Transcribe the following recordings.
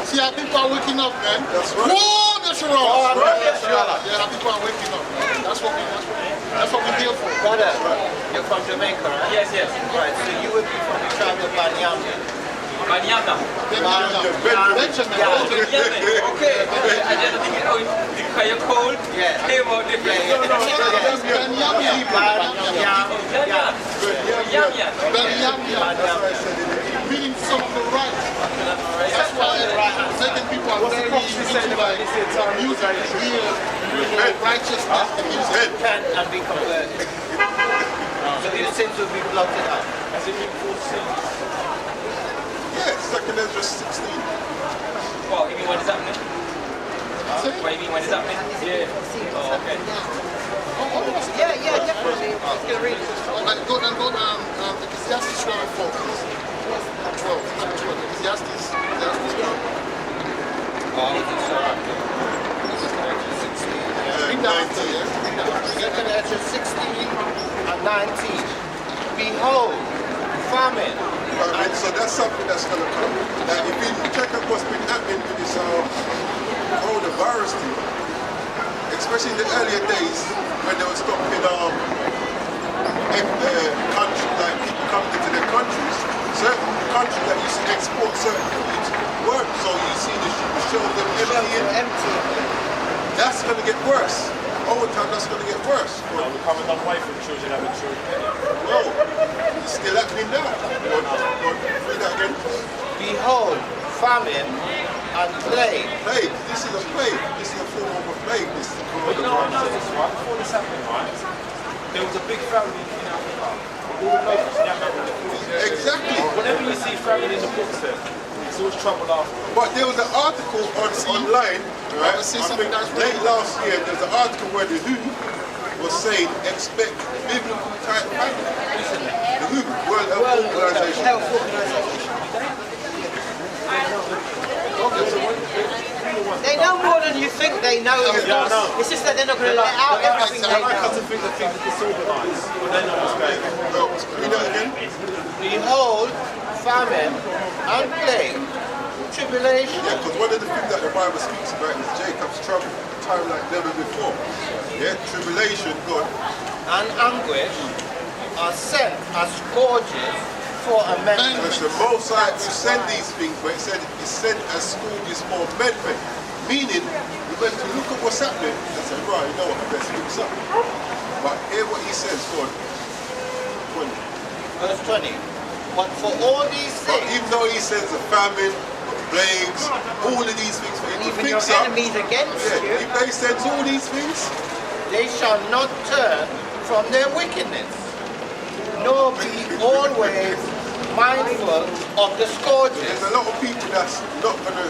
See how people are waking up, man. That's right. Whoa, that's right. That's right. Yeah, how people are waking up. That's what we're here for. Brother, you're from Jamaica, right? Yes, yes. Right, so you would be from the tribe of Banyamya. Banyamya. Benjamin. Okay. I just think you know you're cold. Yeah. Came out different. Meaning some of the right. That's why certain people are very into like music, righteousness, the music. Repent and be converted. So your sins will be blotted out. As if you full sin. Yeah, 2nd Ezra 16. Well, you mean when it's happening? What you mean when it's happening? Yeah. Oh, okay. Yeah, definitely. I'm just going to read it. Go down, Ecclesiastes 12, 4, please. 12, Ecclesiastes 12. Read down to 2nd Ezra 16 and 19. Behold, famine. So that's something that's going to come. Like if you check out what's been happening with this coronavirus thing, especially in the earlier days when they were stopping countries, like people coming into their countries, certain countries that used to export certain foods weren't. So you see the shelves empty. That's going to get worse. Over time, that's going to get worse. We're coming a long way from children having children. No, it's still happening now. Read that again. Behold, famine and plague. Plague. This is a plague. This is a form of a plague. This is the But you know what I coronavirus. noticed, right? Before this happened, right? There was a big famine in Africa. All the locals in Africa. Exactly. Whenever you see famine in the books there, it's always trouble after. But there was an article online, right? I think late last year, there was an article where the WHO was saying expect biblical type famine. The WHO, World Health Organization. Health Organization. They know more than you think they know. Yeah, I know. It's just that they're not going to let out everything they I like know. to think that things are disorganized, but they know what's going on. Read that again. Behold, famine and plague, tribulation. Yeah, because one of the things that the Bible speaks about is Jacob's trouble, time like never before. Yeah, tribulation, God. And anguish are sent as scourges for amendment. Because the Most High will send these things, but it said it's sent as scourges for amendment. Meaning, we went to look at what's happening and say, right, you know what, I better fix up. But hear what he says, God. 20. Verse 20. But for all these But things, even though he says the famine, plagues, all of these things for him to even your fix up, enemies against yeah, you, if they sends all these things, they shall not turn from their wickedness, nor be always mindful of the scourges. there's a lot of people that's not going to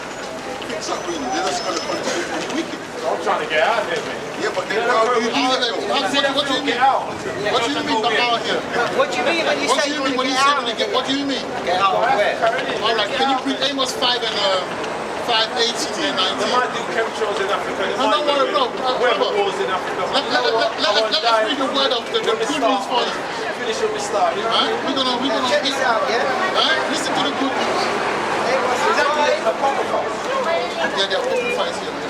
fix up really. They're just going to continue to be wicked. I'm trying to get out of here, man. Yeah, but then how do you do that though? What do you mean? Get out. What do you mean by out here? What do you mean when you What say do you you mean want when to you get say out? when you get? What do you mean? Get out of where? All right, can you read Amos 5 and 5:18 and 19? They might do chemtrails in Africa. They No, might no, do weather no. wars in Africa. Let us read the word of the good news for you. Finish what we started. Right? We're gonna Check this out, yeah? right? Listen to the good news. Amos 5. Apocrypha. Yeah, they're sacrifice here.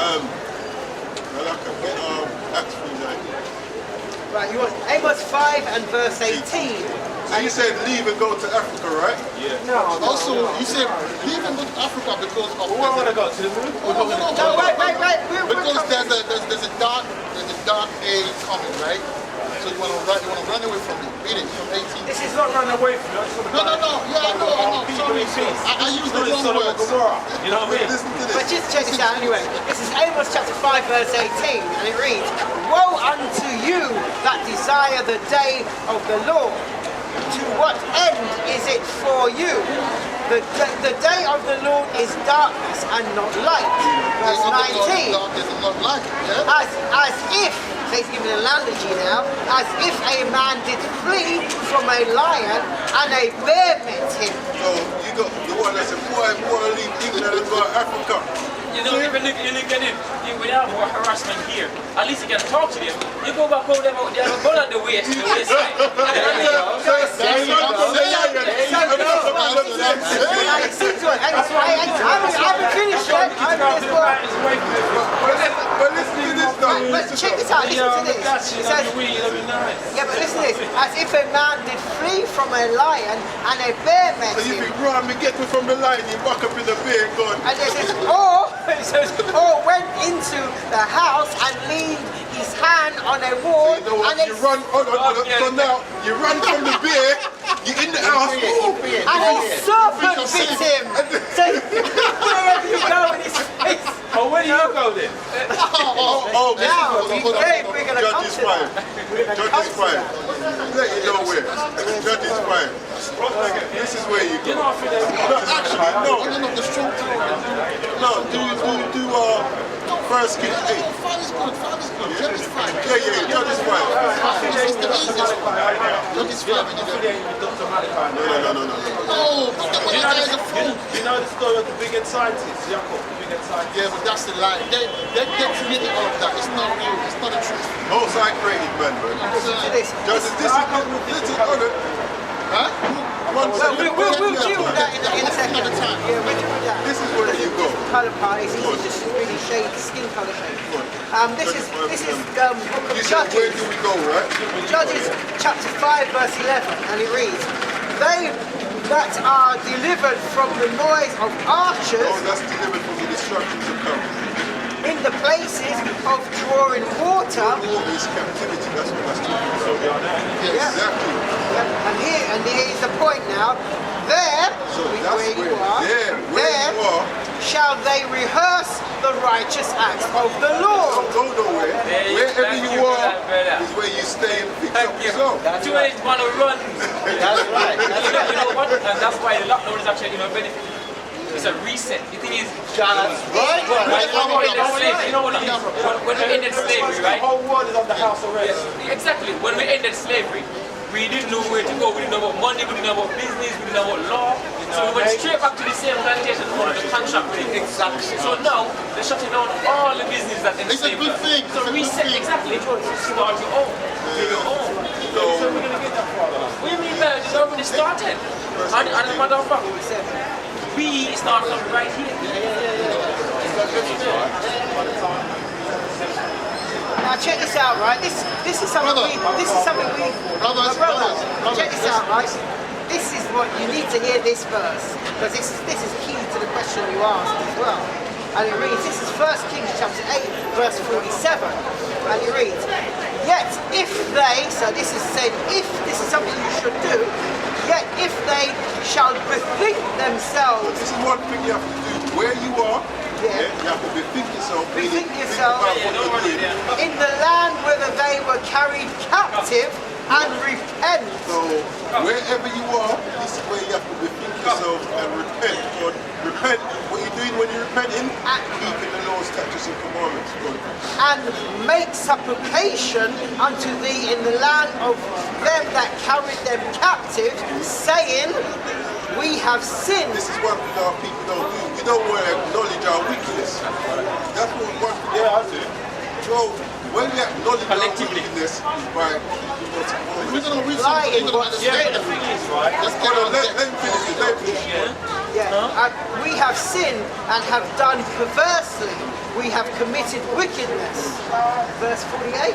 Well, I can get Acts 3:9. Right, you want Amos 5 and verse 18. So you said leave and go to Africa, right? Yeah. No, Also, you said leave and go to Africa because of Where am I going to go? To the moon? no, wait. because there's a dark age coming, right? So you want to run away from it. Read it from 18. This is not running away from you. I just want to No. Yeah, I know. Sorry. I used the wrong words. You know what I mean? Listen to But this. just check this out anyway. This is Amos chapter 5 verse 18 and it reads, Woe unto you that desire the day of the Lord. To what end is it for you? The day of the Lord is darkness and not light. Verse 19. Darkness and not light. Yeah? As if, he's giving an analogy now, as if a man did flee from a lion and a bear met him. So you got the one that said, boy, leave England and go to Africa. You know, even if you look at it, we have harassment here. At least you can talk to them. You go back over there, they have a gun at the waist side. I haven't finished yet. But listen to this though. But check this out, listen to this. It says, yeah, but listen to this. As if a man did flee from a lion and a bear met So you him. think, right, me get me from the line, you back up in the beer and gone. And it says, or went into the house and leaned his hand on a wall. You know what? And You run, so now you run from the beer, you're in the house. and a serpent bit him. So wherever you go in his face. Oh, where do you go then? Oh, Now, we're going to come Judge is to fine. that. Judge is fine. Let you know where. Judge is fine. This is where you go. No, actually, no. The strong thing. No, do First Kings 8. Five is good. Five is good. Judge is fine. Yeah, Judge is fine. It's the easiest one. Judge is fine. No. Oh, but the one that is a fool. You know the story of the big head scientist, Jacob, the big head scientist? Yeah, but that's the lie. They created all of that. It's not real. It's not the truth. Most high created man, bro. Listen to this. Judge, this is honor. Huh? We'll deal with that in a second. Another time. Yeah, we'll deal with that. This is where you go. Colour part is just really shade, skin colour shade. This is book of You said, where Judges. do we go, right? Judges chapter 5 verse 11, and it reads, they that are delivered from the noise of archers Oh, that's delivered from the destructions of come. in the places of drawing water. All this captivity, that's what that's talking about. Yeah. Exactly. Yeah, and here is the point now. There, So that's where you are, where there you are. shall they rehearse the righteous acts of the Lord. Don't go nowhere. There you- Wherever thank you you for are that, brother. is where you stay and fix Thank up you. yourself. Too many want to run. That's right. You know what? And that's why the lockdown is actually, benefit. It's a reset. The thing is, That's right. you know what it is? When we ended slavery, The right? whole world is under house arrest. Exactly. When we ended slavery, we didn't know where to go. We didn't know about money. We didn't know about business. We didn't know about law. So we went straight back to the same plantation under the contract. Exactly. So now they're shutting down all the business that It's a enslaved good us. thing. So It's a good reset thing. exactly. Start your own. Do your own. So, We're going to get that far though. What do you mean, man? It's already started. And as a matter of fact, we started off right here. Now check this out, right? This is something we. Brothers, Check this out, right? This is what you need to hear this verse because this is key to the question you asked as well. And it reads, this is 1 Kings chapter 8, verse 47. And it reads, yet if they, so this is said, if this is something you should do, yet if they shall bethink themselves. this is one thing you have to do. Where you are, Yeah. you have to bethink yourself. Bethink meaning yourself. Think about what you're doing. In the land whither they were carried captive and repent. So, wherever you are, this is where you have to bethink yourself and repent. God, repent. What you're doing when you're repenting, keeping the laws, statutes, and commandments. God. And make supplication unto thee in the land of them that carried them captive, saying, we have sinned. This is one thing our people don't do. We don't want to acknowledge our weakness. That's what one thing I do. So, when we acknowledge our wickedness, by We're going to read Lying, something. but Yeah, but the thing is, right? hold on, let him finish it. Let him finish it. Yeah. And we have sinned and have done perversely. We have committed wickedness. Verse 48.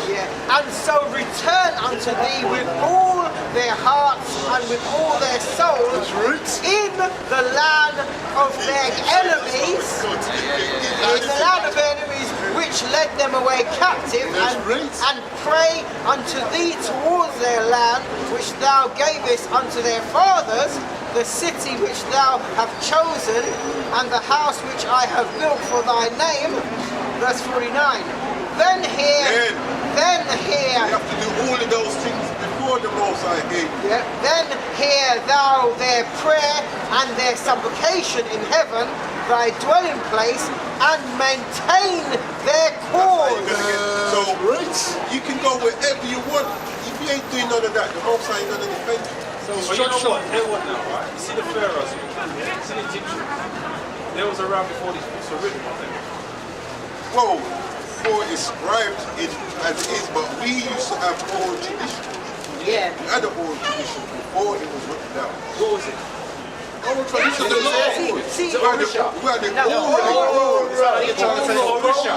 Yeah. And so return unto thee with all their hearts and with all their souls in the land of their enemies. In the land of enemies which led them away captive, and pray unto thee towards their land which thou gavest unto their fathers, the city which thou hast chosen, and the house which I have built for thy name. Verse 49. Then hear. You have to do all of those things before the Most High gave you. Yeah, then hear thou their prayer and their supplication in heaven, thy dwelling place, and maintain their cause. So, you can go wherever you want. If you ain't doing none of that, the Most High ain't gonna defend you. But you know what? Hear what now, right? You see the pharaohs, you see the Egyptians. They was around before these books were written, I think. Well, before it's scribed in as it is, but we used to have oral tradition. Yeah. We had an oral tradition before it was written down. What was it? Oral tradition, the law. See, We had the No, oral. You're trying to say Orisha?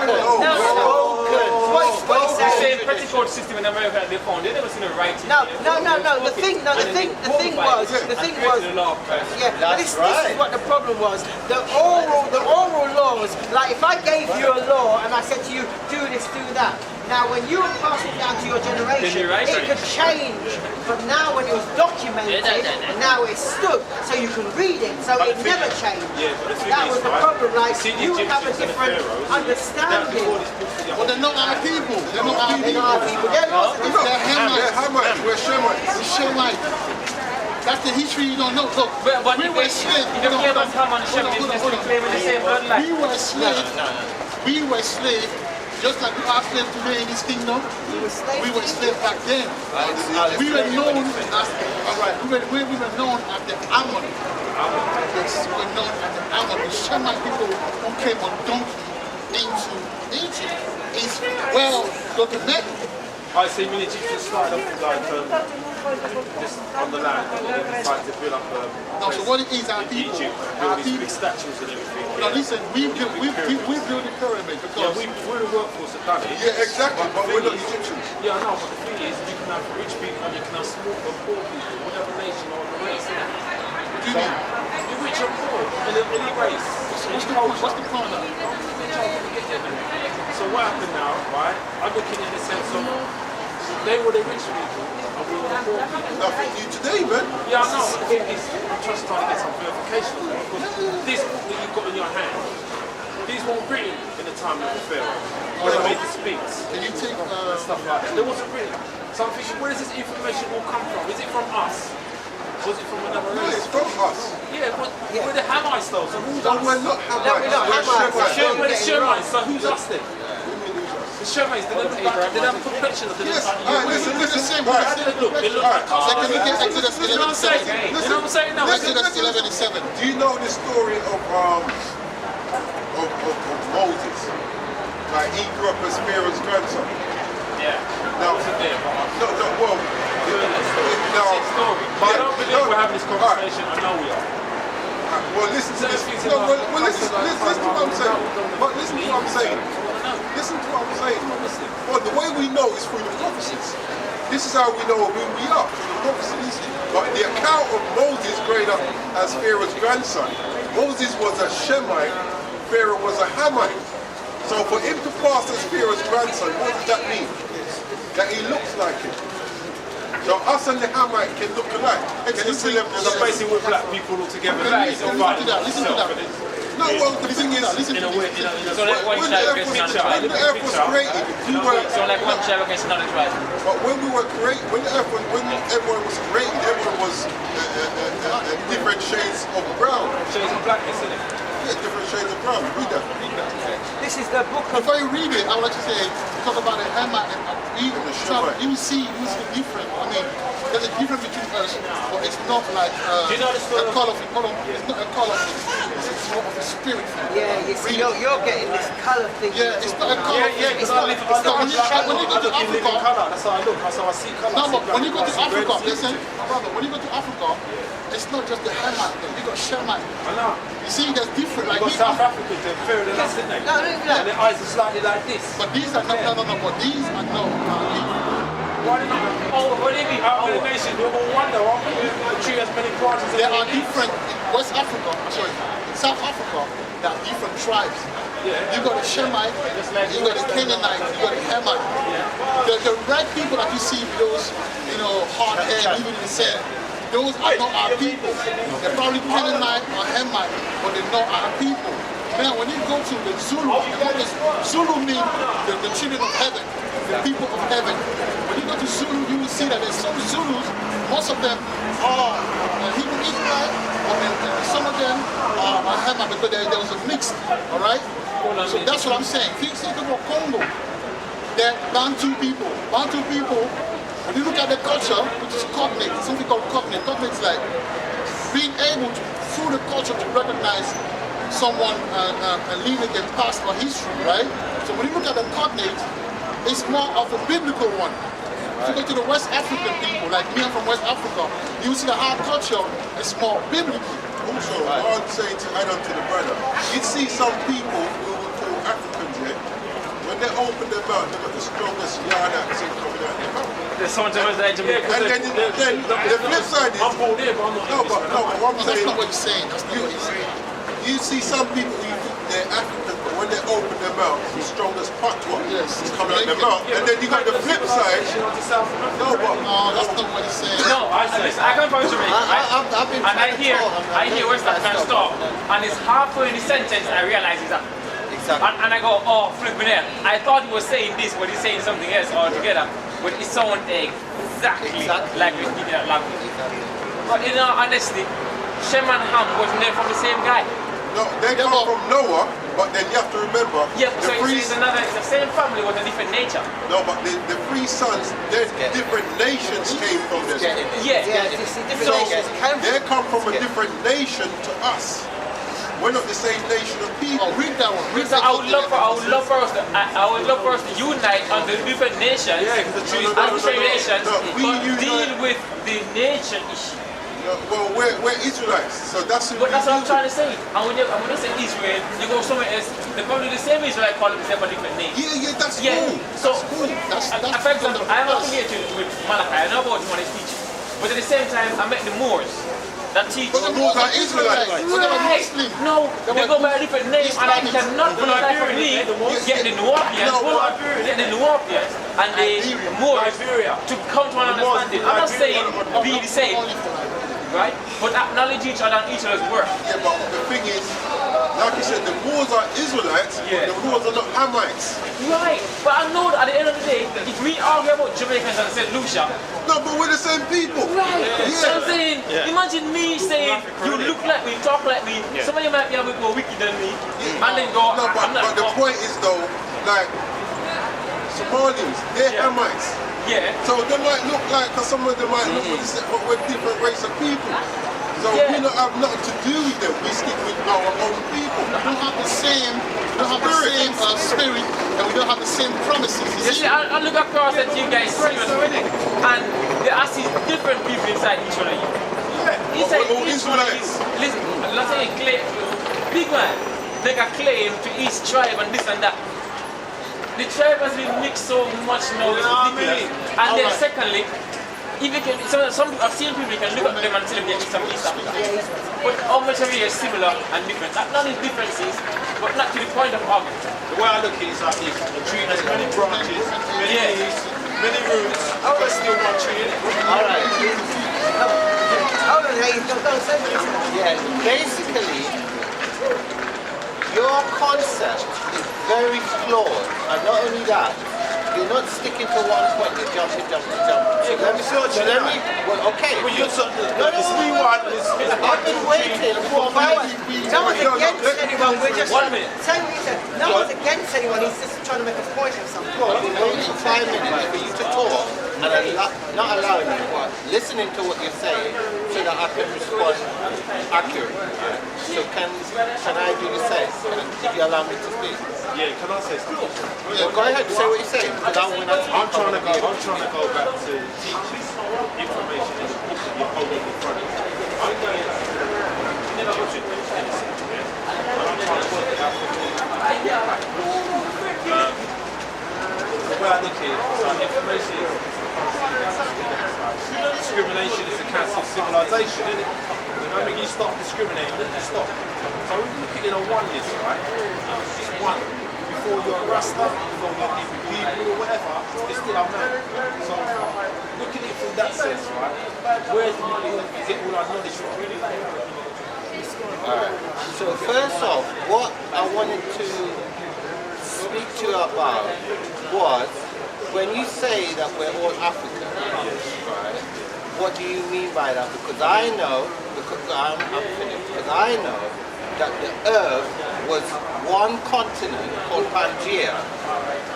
what he's The saying. same pretty code system in America that they found. They never seen a writing. No. The thing was, yeah. But this is what the problem was. The oral laws. Like if I gave you a law and I said to you, do this, do that. Now, when you were passing it down to your generation, it could change. But now, when it was documented, now it's stood, so you can read it. So it never changed. Yeah, but the thing That is, was the right, problem. Like see the you would have a Egyptians and the different pharaohs, understanding. Well, they're not our people. They're not our They're people. not our people. They're not. They're Hamites. Hamites, we're Shemites. We're Shemites. That's the history you don't know. Look, But we if were they slaves. came and come on the ship business to claim the same bloodline. We were slaves. We were slaves. Just like we are slaves today in this kingdom, we were slaves back then. We were known as we were known as the Ammon. Yes, we were known as the Ammon. The Shemite people who came on donkey into Egypt is well documented. I see many Egyptians started off like just on the land and then decided to build up No, so what it is, our in people, Egypt, our build these big people. statues and everything. Now listen, we built the pyramid Yeah, because we're the workforce that done it. Yeah, exactly, but the we're thing not is- Egyptians. Yeah, I know, but the thing is, you can have rich people and you can have small or poor people, whatever nation or race. what do you mean? You're rich or poor, in any race. What's the problem? So what happened now, right? I'm looking in the sense of they were the rich people and we were the poor people. Nothing new today, man. Yeah, I know, but the thing is, I'm just trying to get some verification on it because this book that you've got in your hand, these weren't written in the time of the Pharaoh. When they made the speaks Can you take and stuff like that. They wasn't written. So I'm thinking, where does this information all come from? Is it from us? Was it from another No, race? it's from us. Yeah, but we're the Hamites though, so who's No, us? we're not Hamites. No, we're not Hamites. Shemites. We're the Shemites, so who's us then? The Shemites, they don't have a complexion of the Yes, inside. all right, listen. Look, they look like us. Can you get Exodus You know what I'm 11 saying? You know what I'm saying? No, Exodus 11 and 7. Do you know the story of Moses? Like he grew up as Pharaoh's grandson. Yeah. Now, Wasn't there, but I'm well, doing that story. no, It's a story. But I don't believe we're having this conversation. I know we are. well, listen to this. No, well, listen to what I'm saying. But listen to what I'm saying. Listen to what I'm saying. Well, the way we know is through the prophecies. This is how we know who we are, through the prophecies. But the account of Moses growing up as Pharaoh's grandson, Moses was a Shemite, Pharaoh was a Hamite. So for him to pass as Pharaoh's grandson, what does that mean? That he looks like him. So us and the Hamite can look alike. Exodus Can you see them? 11 So basically we're black people all together. Listen to that. No, well, the thing is, Listen In to a way, this. So like one when the tribe earth against was, another when tribe. the earth was created, we were, So like one tribe against another tribe. but when we were created, when everyone was created, everyone was different shades of brown. Shades of blackness, isn't it? Yeah, different shades of brown. Read that. This is the book of. Before you read it, I would like to say, talk about the Hamite and you see the difference. I mean, there's a difference between us, but it's not like Do you know the story a of- color thing. Hold on, it's not a color thing. It's more of a spirit thing. Yeah, you see, you're getting this colour thing. Yeah, it's not a color Yeah, thing. because I live in When you go to I live in Africa, colour. That's how I look. That's how I see colour. no, I see but when you go black, to I see red, Africa, I see listen, blue. my brother, when you go to Africa, it's not just the Hamite thing. You got Shemite. I know. You see, there's different. Like Because we- South Africans, they're fairer than us, isn't they? No, look at that. And their eyes are slightly like this. But these are not, no. But these are not. Why did not? Oh, what do you mean? Out of the nation, you're all wonder, aren't we? The tree has many branches. There are different in West Africa. Sorry, in South Africa, there are different tribes. Yeah. You got the Shemite, you got the Canaanite, you got the Hamite. The red people that you see with those, hard hair, living in the sand, those are not our people. They're probably Canaanite or Hamite, but they're not our people. Now, when you go to the Zulu, Zulu means the children of heaven, the people of heaven. When you go to Zulu, you will see that there's some Zulus, most of them are Hebrew Israelite, but some of them are Hamite because there was a mix, all right? So that's what I'm saying. Think about Congo. They're Bantu people. Bantu people, when you look at the culture, which is cognate, something called cognate. Cognate is like being able to, through the culture, to recognize someone leaning against past or history, right? So when you look at the cognate, it's more of a biblical one. If you go to the West African people, like me, I'm from West Africa, you see the hard culture, it's more biblical. Also, I would say to add on to the brother, you'd see some people who we call Africans here, when they open their mouth, they've got the strongest yard accent coming out their mouth. There's someone to that Jamaican. And then the flip side is, I'm born here, but I'm not no, but what I'm That's saying, not what you're saying. That's not what you're saying. you see some people who think they're African, but when they open their mouth, the strongest patois Yes. is coming out their mouth. And then you got the flip side, no, but No, that's not what he's saying. No, listen, I come from Jamaica, I've been and I trying to hear, talk, I hear West African stuff, and it's halfway in the sentence I realize it's that. Exactly. And I go, oh, flipping it. I thought he was saying this, but he's saying something else altogether. But it sounds exactly like we speak that language. But in all honesty, Shem and Ham was never from the same guy. no, they come from Noah, but then you have to remember, Yeah, so the three, it's the same family with a different nature. no, but the three sons, different nations came from this. Yeah. Yeah, you see, different So- nations came They come from a Yeah. different nation to us. We're not the same nation of people. Oh, read that one. Read So that I would love for us to unite on the different nations, Yeah, because the trees No, as different nations, no, we but unite. deal with the nation issue. Well, we're Israelites, so that's who But that's what I'm we trying to say. And when you say Israel, you go somewhere else, they're probably the same Israel call themselves a different name. Yeah, that's Yeah. cool. So, That's cool. for example, I am affiliated with Malachi. I know about him when he's teaching. But at the same time, I met the Moors that teach. But the Moors are Israelites. But they were Right. Muslim. No, they go by a different name, and I Islamic. cannot for the life of me get the Nuwapians, get the Nuwapians and the Moors to come to an understanding. I'm not saying be the same, right? But acknowledge each other and each other's work. Yeah, but the thing is, like you said, the Moors are Israelites, Yeah. but the Moors are not Hamites. Right. But I know that at the end of the day, if we argue about Jamaicans and St. Lucia, No, but we're the same people. right. Yeah. So I'm saying, imagine me saying, you look like me, talk like me, somebody might be a bit more wicked than me, and then go, No, I'm not. but the point is though, like, Somalians, they're Yeah. Hamites. Yeah. So they might look like, because some of them might look like this, but we're different race of people. So Yeah. we don't have nothing to do with them. We stick with our own people. We don't have the same, spirit, and we don't have the same promises. You You see? see, I look across at you guys serious with it, and I see different people inside each one of you. Inside We're all each one of you, Israelites. listen, let's say a claim, big man, make a claim to each tribe and this and that. The tribe has been mixed so much now, it's ridiculous. And then secondly, if you can, some I've seen people, you can look at them and tell them they're from East Africa. But how much of it is similar and different? Not only differences, but not to the point of argument. The way I look at it is like this: a tree has many branches, many Yeah. leaves, many roots, but still one tree in it. All right. Hold on, hey, don't say this. Yeah, basically, your concept is very flawed, and not only that, you're not sticking to one point. You're jumping. So let me. Well, okay. Well, you're so, No, it's me one, it's I've been waiting for 5 minutes. No one's against anyone. We're just 1 minute. Tell me, no one's against anyone. He's just trying to make a point or something. Oh, I've been waiting for 5 minutes for you to talk and not allowing you, but listening to what you're saying so that I can respond accurately. So can I do the same? If you allow me to speak? yeah, can I say something? Well, go ahead, say what you're saying. Because I'm trying to go back to teaching information that you're holding in front of you. I'm going to children innocent, yeah? And I'm trying to work it out for me. The way I look at it, it's like information is discrimination is a cancer of civilization, isn't it? You know, when you stop discriminating, then you stop. So when you look at it on oneness, right? It's one. Before you're a Rasta, before you're keeping people or whatever, it's still our man. So looking at it from that sense, right? Where's the money? Is it all our knowledge from? Alright. So first off, what I wanted to speak to you about was when you say that we're all African, right? What do you mean by that? Because I know, because I'm finished, because I know that the earth was one continent called Pangea,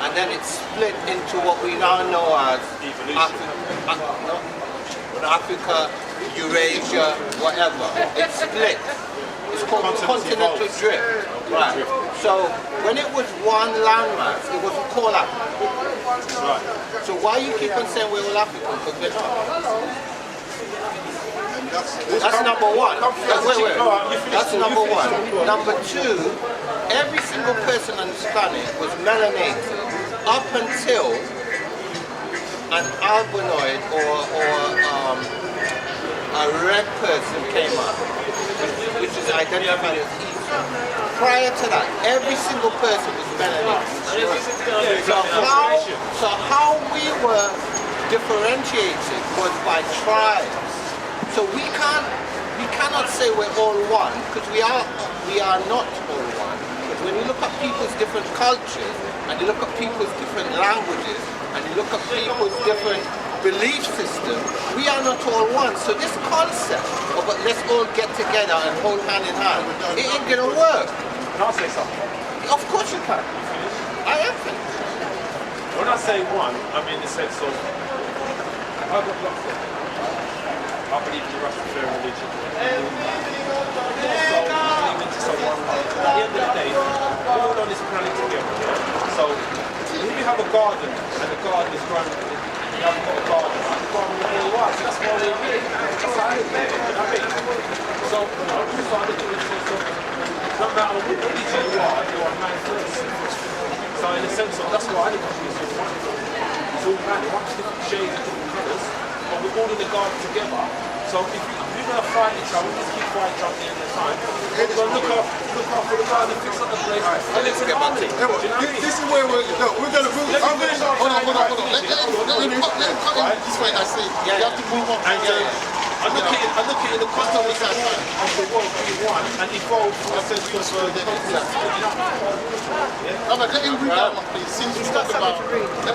and then it split into what we now know as Africa, Eurasia, whatever. It split. It's called Continental continental drift. Right. So when it was one landmass, it wasn't called Africa. Right. So why you keep on saying we're all African? Because we're not. That's number one. Wait. That's number one. Number two, every single person on this planet was melanated up until an albinoid or a red person came up, which is identified as East. Prior to that, every single person was melanated. So how we were differentiated was by tribes. So we cannot say we're all one, because we are not all one. Because when you look at people's different cultures, and you look at people's different languages, and you look at people's different belief systems, we are not all one. So this concept of let's all get together and hold hand in hand, it ain't gonna work. Can I say something? Of course you can. I am finished. When I say one, I mean the sense of I've got lots of I believe in the Rastafarian religion. So, I believe in just a one life. At the end of the day, we're all on this planet together. Yeah? So, if you have a garden and the garden is growing, you haven't got a garden, the garden will all right. So that's why we're here. That's how I live there. You know what I mean? So, I'm just trying to do it so no matter what religion you are a man first. So, in a sense of, that's why I live in this one. It's all man, one different shades, different colours. But we're all in the garden together. So if we're going to fight each other, we just keep fighting each other at the end of the time. We're going to look after the garden, fix up the place, and let's get back to it. This is where we're going to move. Hold on. Let me cut in this way. I see. You have to move on. I look at it in the context of the world being one and evolve from a sense of Let him read that one, please. Since you talked about...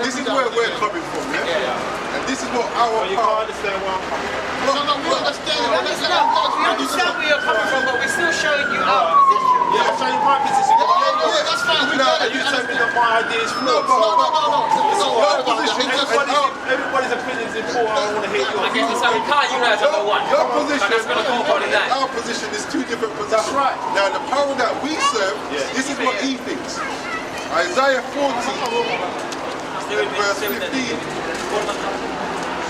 This is where we're coming from, yeah? And this is what our you can't understand where I'm coming from. No, we understand. We understand where you're coming from, but we're still showing you our position. Yeah, I'm showing you my position. Yeah, that's fine. We got it. You tell me that my idea is flawed. Everybody's opinion is important. I don't want to hear yours. Okay, so we can't unite over one. Your position, That's going to go for that. our position is two different positions. That's right. Now the power that we serve, this is what he thinks. Isaiah 40, verse 15.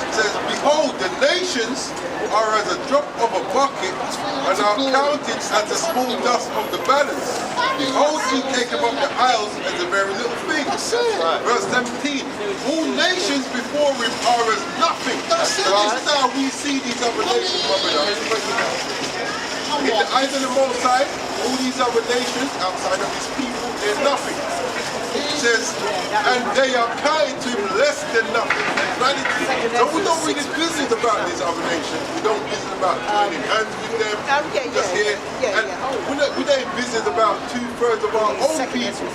Says, behold, the nations are as a drop of a bucket and are counted as the small dust of the balance. Behold, he taketh up the isles as a very little thing. Verse 17, all nations before him are as nothing. This is how we see these other nations, brother. In the eyes of the Most High, all these other nations outside of his people, they're nothing. It says, and they are kind to him less than nothing. So we don't really business about these other nations. We don't business about joining hands with them, just here. And we don't business about 2/3 of our own people.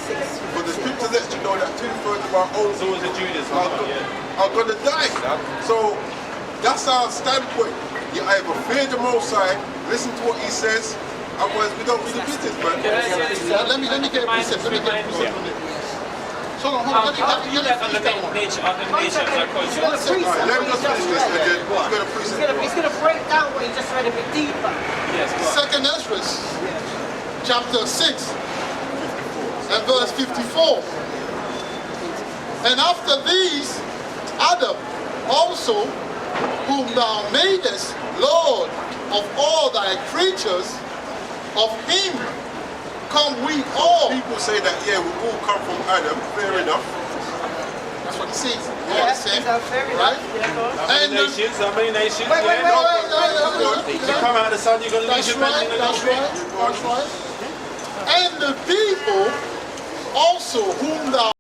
But the scripture lets you know that 2/3 of our own people are going to die. So that's our standpoint. You either fear the Most High, listen to what he says, otherwise we don't do the business, man. Let me get a precept. Hold on. Let me that one. Nature, other nations are culture. Let me just finish this, and then he's going to precept. He's going to break down what he just read a bit deeper. Yes, Second Ezra, chapter 6, and verse 54. And after these, Adam also, whom thou madest Lord of all thy creatures, of him come we all. People say that, yeah, we all come from Adam, fair enough. That's what it says. Yes, fair enough. Right? How many nations? Wait. You come out of the sun, you're going to lose That's your right. men in the That's right. And the people also whom thou